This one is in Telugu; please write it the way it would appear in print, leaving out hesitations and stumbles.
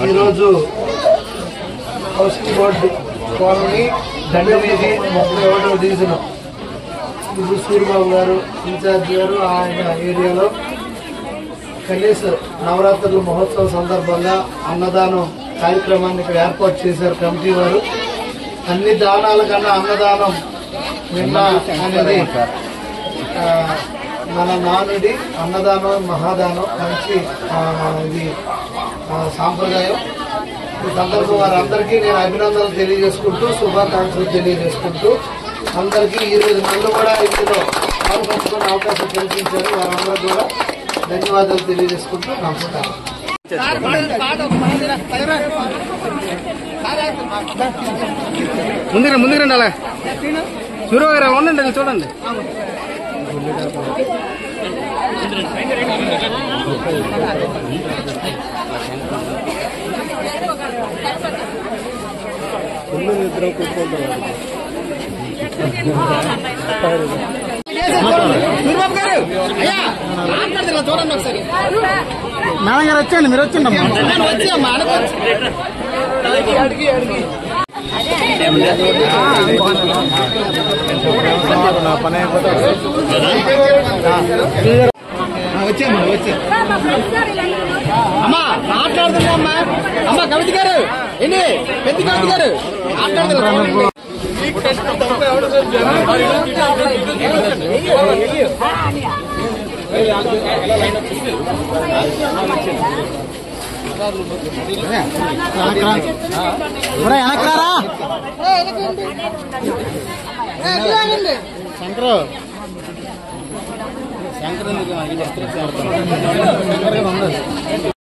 ఈరోజు హౌసింగ్ బోర్డు కాలనీ దండవీధి 31వ డివిజన్ సూర్యబాబు గారు ఇన్ఛార్జ్ గారు ఆయన ఏరియాలో కనీస నవరాత్రుల మహోత్సవం సందర్భంగా అన్నదానం కార్యక్రమాన్ని ఇక్కడ ఏర్పాటు చేశారు కమిటీ వారు. అన్ని దానాల కన్నా అన్నదానం నిన్న అనేది మన నానుడి అన్నదానం మహాదానం మంచి ఇది సాంప్రదాయం. ఈ సందర్భం వారందరికీ నేను అభినందనలు తెలియజేసుకుంటూ శుభాకాంక్షలు తెలియజేసుకుంటూ అందరికీ 20 మంది కూడా ఇందులో పాల్పంచుకునే అవకాశం కల్పించారు. వారందరూ కూడా ధన్యవాదాలు తెలియజేసుకుంటూ నమస్కారం. ముందుకు రండి. అలా సూర్య గారు ఉండండి, చూడండి. సూర్యబాబు గారు అయ్యా మాట్లాడదు చూడండి ఒకసారి. మేడం గారు వచ్చాండి, మీరు వచ్చిండి. వచ్చామ్మా వచ్చామ్మా వచ్చా అమ్మా మాట్లాడుతున్నా అమ్మా. అమ్మా కవిత గారు ఏంటి పెద్ద కవిత గారు మాట్లాడుతున్నా. వెనకరారా శంకర్ శంకర్